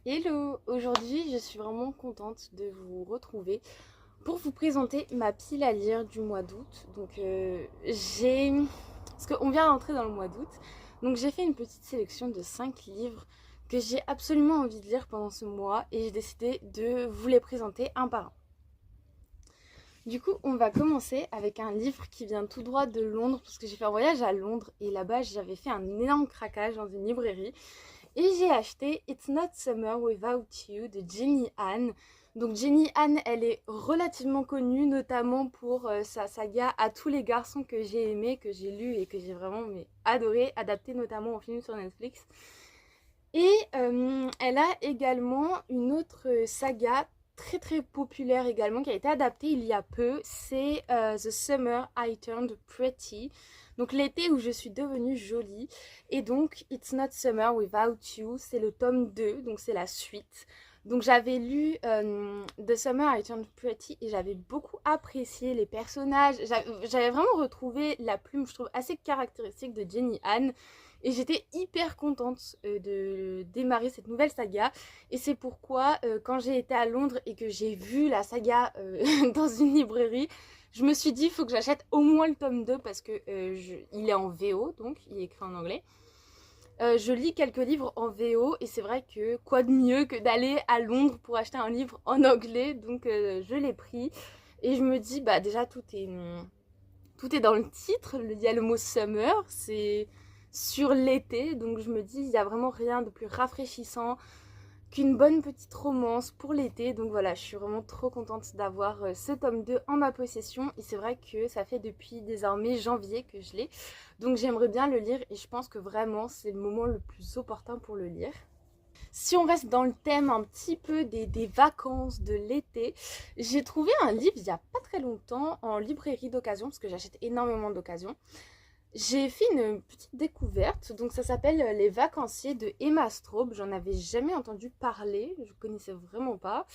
Hello! Aujourd'hui, je suis vraiment contente de vous retrouver pour vous présenter ma pile à lire du mois d'août. Parce qu'on vient d'entrer dans le mois d'août, donc j'ai fait une petite sélection de 5 livres que j'ai absolument envie de lire pendant ce mois et j'ai décidé de vous les présenter un par un. Du coup, on va commencer avec un livre qui vient tout droit de Londres parce que j'ai fait un voyage à Londres et là-bas, j'avais fait un énorme craquage dans une librairie. Et j'ai acheté It's Not Summer Without You de Jenny Han. Donc Jenny Han, elle est relativement connue, notamment pour sa saga À tous les garçons que j'ai aimé, que j'ai lu et que j'ai vraiment adoré, adapté notamment en film sur Netflix. Et elle a également une autre saga très très populaire également qui a été adaptée il y a peu, c'est The Summer I Turned Pretty. Donc l'été où je suis devenue jolie. Et donc It's Not Summer Without You, c'est le tome 2, donc c'est la suite. Donc j'avais lu The Summer I Turned Pretty et j'avais beaucoup apprécié les personnages. J'avais vraiment retrouvé la plume, je trouve, assez caractéristique de Jenny Han. Et j'étais hyper contente de démarrer cette nouvelle saga. Et c'est pourquoi quand j'ai été à Londres et que j'ai vu la saga dans une librairie, je me suis dit il faut que j'achète au moins le tome 2 parce que il est en VO, donc il est écrit en anglais. Je lis quelques livres en VO et c'est vrai que quoi de mieux que d'aller à Londres pour acheter un livre en anglais. Donc je l'ai pris et je me dis bah déjà tout est dans le titre, il y a le mot summer, c'est sur l'été, donc je me dis il n'y a vraiment rien de plus rafraîchissant qu'une bonne petite romance pour l'été. Donc voilà, je suis vraiment trop contente d'avoir ce tome 2 en ma possession et c'est vrai que ça fait depuis désormais janvier que je l'ai. Donc j'aimerais bien le lire et je pense que vraiment c'est le moment le plus opportun pour le lire. Si on reste dans le thème un petit peu des vacances de l'été, j'ai trouvé un livre il n'y a pas très longtemps en librairie d'occasion, parce que j'achète énormément d'occasion. J'ai fait une petite découverte, donc ça s'appelle Les Vacanciers de Emma Straub. J'en avais jamais entendu parler, je connaissais vraiment pas.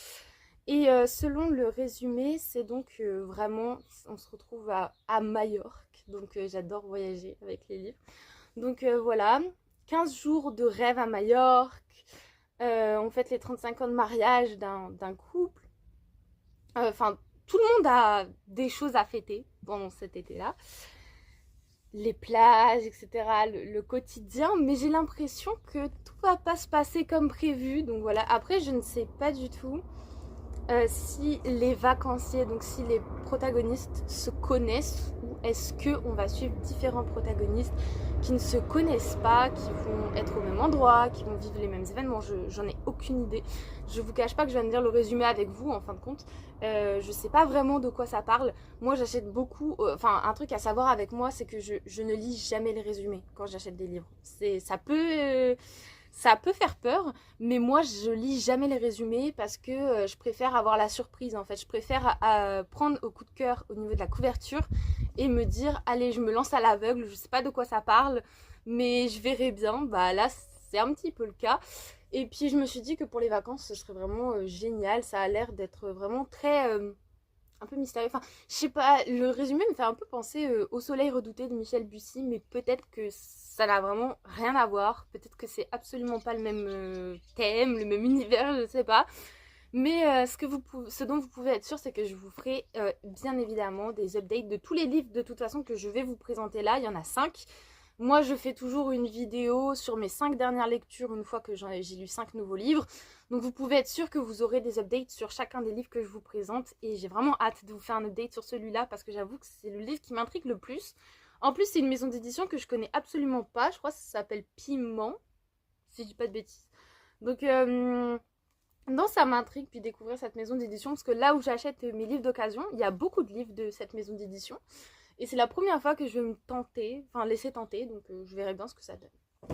Et selon le résumé, c'est donc vraiment, on se retrouve à Majorque, donc j'adore voyager avec les livres. Donc voilà, 15 jours de rêve à Majorque, on fête les 35 ans de mariage d'un couple. Enfin, tout le monde a des choses à fêter pendant cet été-là. Les plages, etc., le quotidien, mais j'ai l'impression que tout va pas se passer comme prévu. Donc voilà, après, je ne sais pas du tout si les vacanciers, donc si les protagonistes se connaissent ou est-ce qu'on va suivre différents protagonistes qui ne se connaissent pas, qui vont être au même endroit, qui vont vivre les mêmes événements. J'en ai aucune idée. Je vous cache pas que je viens de lire le résumé avec vous en fin de compte. Je sais pas vraiment de quoi ça parle. Moi j'achète beaucoup, enfin un truc à savoir avec moi c'est que je ne lis jamais les résumés quand j'achète des livres. Ça peut faire peur, mais moi je lis jamais les résumés parce que je préfère avoir la surprise en fait. Je préfère prendre au coup de cœur au niveau de la couverture et me dire allez je me lance à l'aveugle, je sais pas de quoi ça parle, mais je verrai bien. Bah là c'est un petit peu le cas. Et puis je me suis dit que pour les vacances ce serait vraiment génial. Ça a l'air d'être vraiment très un peu mystérieux. Enfin, je sais pas, le résumé me fait un peu penser au Soleil redouté de Michel Bussy, mais peut-être que ça n'a vraiment rien à voir. Peut-être que c'est absolument pas le même thème, le même univers, je sais pas. Mais ce dont vous pouvez être sûr, c'est que je vous ferai bien évidemment des updates de tous les livres de toute façon que je vais vous présenter là. Il y en a 5. Moi, je fais toujours une vidéo sur mes 5 dernières lectures une fois que j'ai lu 5 nouveaux livres. Donc vous pouvez être sûr que vous aurez des updates sur chacun des livres que je vous présente. Et j'ai vraiment hâte de vous faire un update sur celui-là parce que j'avoue que c'est le livre qui m'intrigue le plus. En plus, c'est une maison d'édition que je connais absolument pas. Je crois que ça s'appelle Piment, si je dis pas de bêtises. Donc non, ça m'intrigue puis découvrir cette maison d'édition parce que là où j'achète mes livres d'occasion, il y a beaucoup de livres de cette maison d'édition. Et c'est la première fois que je vais me tenter, enfin laisser tenter, donc je verrai bien ce que ça donne.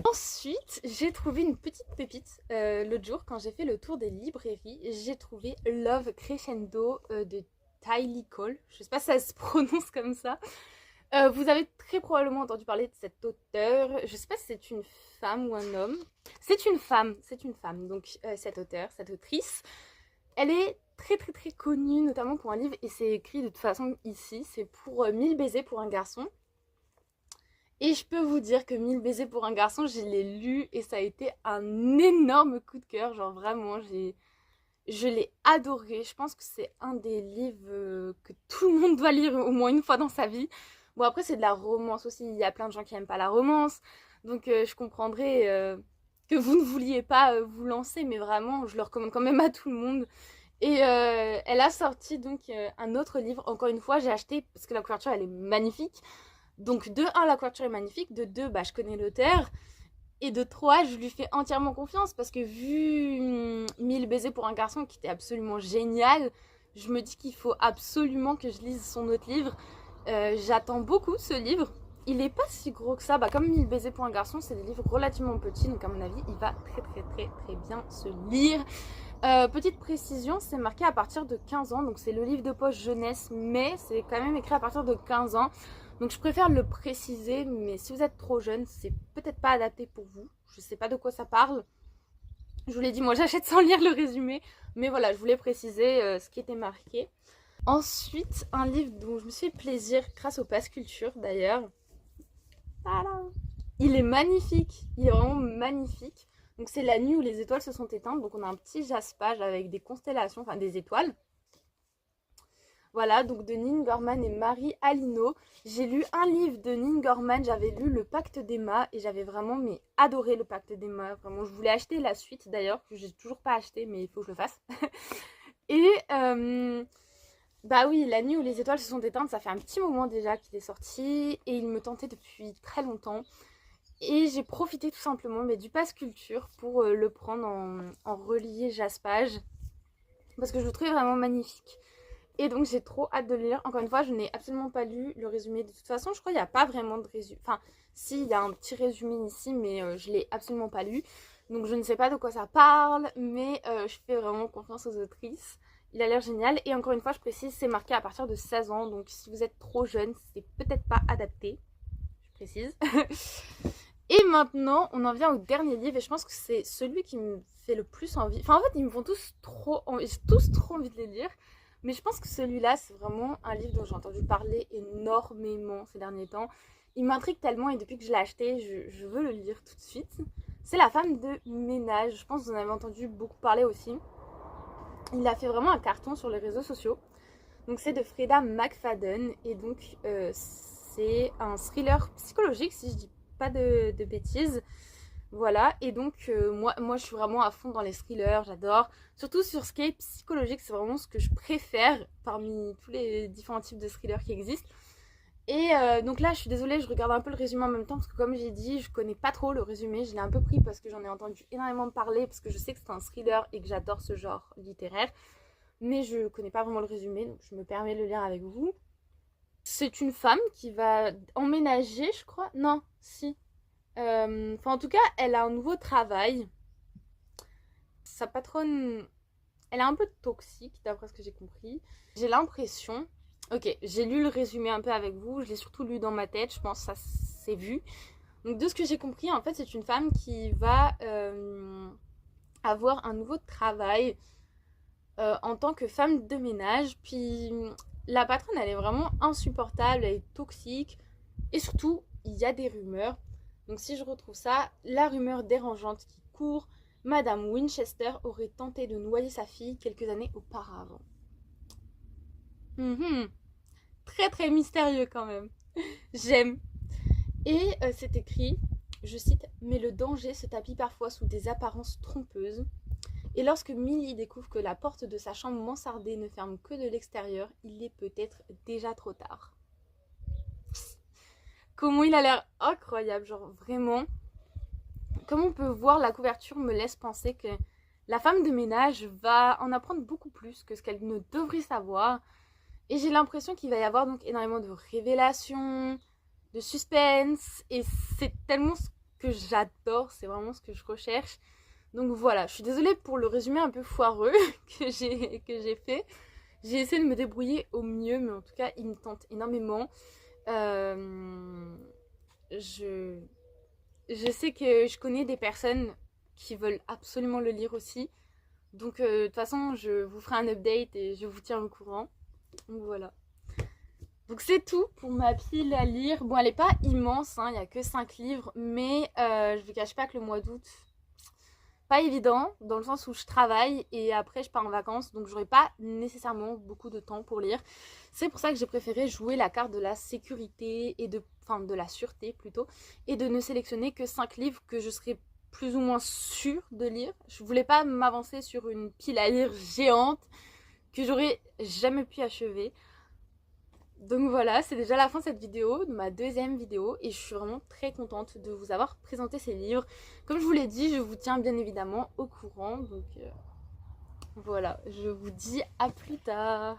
Ensuite, j'ai trouvé une petite pépite l'autre jour quand j'ai fait le tour des librairies. J'ai trouvé Love Crescendo de Tylee Cole. Je sais pas si ça se prononce comme ça. Vous avez très probablement entendu parler de cet auteur. Je sais pas si c'est une femme ou un homme. C'est une femme. Donc cet auteur, cette autrice, elle est très très très connue, notamment pour un livre, et c'est écrit de toute façon ici, c'est pour 1000 baisers pour un garçon. Et je peux vous dire que 1000 baisers pour un garçon, je l'ai lu et ça a été un énorme coup de cœur. Genre vraiment, je l'ai adoré. Je pense que c'est un des livres que tout le monde doit lire au moins une fois dans sa vie. Bon, après, c'est de la romance aussi. Il y a plein de gens qui n'aiment pas la romance. Donc, je comprendrais que vous ne vouliez pas vous lancer. Mais vraiment, je le recommande quand même à tout le monde. Et elle a sorti donc un autre livre. Encore une fois, j'ai acheté parce que la couverture, elle est magnifique. Donc, de un, la couverture est magnifique. De deux, bah, je connais l'auteur. Et de 3, je lui fais entièrement confiance parce que vu 1000 baisers pour un garçon qui était absolument génial, je me dis qu'il faut absolument que je lise son autre livre. J'attends beaucoup ce livre. Il est pas si gros que ça. Bah, comme 1000 baisers pour un garçon, c'est des livres relativement petits. Donc à mon avis, il va très bien se lire. Petite précision, c'est marqué à partir de 15 ans. Donc c'est le livre de poche jeunesse, mais c'est quand même écrit à partir de 15 ans. Donc je préfère le préciser, mais si vous êtes trop jeune, c'est peut-être pas adapté pour vous. Je sais pas de quoi ça parle. Je vous l'ai dit, moi j'achète sans lire le résumé. Mais voilà, je voulais préciser ce qui était marqué. Ensuite, un livre dont je me suis fait plaisir grâce au Pass Culture d'ailleurs. Voilà. Il est magnifique, il est vraiment magnifique. Donc c'est la nuit où les étoiles se sont éteintes. Donc on a un petit jaspage avec des constellations, enfin des étoiles. Voilà, donc de Nin Gorman et Marie Alino. J'ai lu un livre de Nin Gorman, j'avais lu Le Pacte d'Emma et j'avais vraiment adoré Le Pacte d'Emma. Vraiment, je voulais acheter la suite d'ailleurs, que j'ai toujours pas acheté, mais il faut que je le fasse. Et bah oui, La nuit où les étoiles se sont éteintes, ça fait un petit moment déjà qu'il est sorti et il me tentait depuis très longtemps. Et j'ai profité tout simplement du Pass Culture pour le prendre en relié jaspage parce que je le trouvais vraiment magnifique. Et donc j'ai trop hâte de le lire. Encore une fois, je n'ai absolument pas lu le résumé. De toute façon, je crois qu'il n'y a pas vraiment de résumé. Enfin, si, il y a un petit résumé ici, mais je ne l'ai absolument pas lu. Donc je ne sais pas de quoi ça parle, mais je fais vraiment confiance aux autrices. Il a l'air génial. Et encore une fois, je précise, c'est marqué à partir de 16 ans. Donc si vous êtes trop jeune, c'est peut-être pas adapté. Je précise. Et maintenant, on en vient au dernier livre. Et je pense que c'est celui qui me fait le plus envie. Enfin, en fait, ils me font tous trop envie. J'ai tous trop envie de les lire. Mais je pense que celui-là, c'est vraiment un livre dont j'ai entendu parler énormément ces derniers temps. Il m'intrigue tellement et depuis que je l'ai acheté, je veux le lire tout de suite. C'est La femme de ménage. Je pense que vous en avez entendu beaucoup parler aussi. Il a fait vraiment un carton sur les réseaux sociaux. Donc c'est de Freda McFadden et donc c'est un thriller psychologique si je dis pas de bêtises. Voilà, et donc moi je suis vraiment à fond dans les thrillers, j'adore. Surtout sur ce qui est psychologique, c'est vraiment ce que je préfère parmi tous les différents types de thrillers qui existent. Et donc là, je suis désolée, je regarde un peu le résumé en même temps parce que comme j'ai dit, je connais pas trop le résumé. Je l'ai un peu pris parce que j'en ai entendu énormément parler, parce que je sais que c'est un thriller et que j'adore ce genre littéraire. Mais je connais pas vraiment le résumé, donc je me permets de le lire avec vous. C'est une femme qui va emménager, je crois. Non, si. Enfin, en tout cas, elle a un nouveau travail. Sa patronne, elle est un peu toxique, d'après ce que j'ai compris. J'ai l'impression... Ok, j'ai lu le résumé un peu avec vous. Je l'ai surtout lu dans ma tête, je pense que ça s'est vu. Donc, de ce que j'ai compris, en fait, c'est une femme qui va avoir un nouveau travail en tant que femme de ménage. Puis, la patronne, elle est vraiment insupportable, elle est toxique. Et surtout, il y a des rumeurs. Donc si je retrouve ça, la rumeur dérangeante qui court, Madame Winchester aurait tenté de noyer sa fille quelques années auparavant. Très très mystérieux quand même. J'aime. Et c'est écrit, je cite, mais le danger se tapit parfois sous des apparences trompeuses. Et lorsque Millie découvre que la porte de sa chambre mansardée ne ferme que de l'extérieur, il est peut-être déjà trop tard. Comment il a l'air incroyable, genre vraiment. Comme on peut voir, la couverture me laisse penser que la femme de ménage va en apprendre beaucoup plus que ce qu'elle ne devrait savoir. Et j'ai l'impression qu'il va y avoir donc énormément de révélations, de suspense. Et c'est tellement ce que j'adore, c'est vraiment ce que je recherche. Donc voilà, je suis désolée pour le résumé un peu foireux que j'ai fait. J'ai essayé de me débrouiller au mieux, mais en tout cas, il me tente énormément. Je sais que je connais des personnes qui veulent absolument le lire aussi. Donc de toute façon, je vous ferai un update et je vous tiens au courant. Donc voilà. Donc c'est tout pour ma pile à lire. Bon, elle est pas immense, hein, il n'y a que 5 livres, mais je vous cache pas que le mois d'août, pas évident, dans le sens où je travaille et après je pars en vacances, donc j'aurai pas nécessairement beaucoup de temps pour lire. C'est pour ça que j'ai préféré jouer la carte de la sécurité et enfin de la sûreté plutôt, et de ne sélectionner que 5 livres que je serais plus ou moins sûre de lire. Je voulais pas m'avancer sur une pile à lire géante que j'aurais jamais pu achever. Donc voilà, c'est déjà la fin de cette vidéo, de ma deuxième vidéo, et je suis vraiment très contente de vous avoir présenté ces livres. Comme je vous l'ai dit, je vous tiens bien évidemment au courant, donc voilà, je vous dis à plus tard.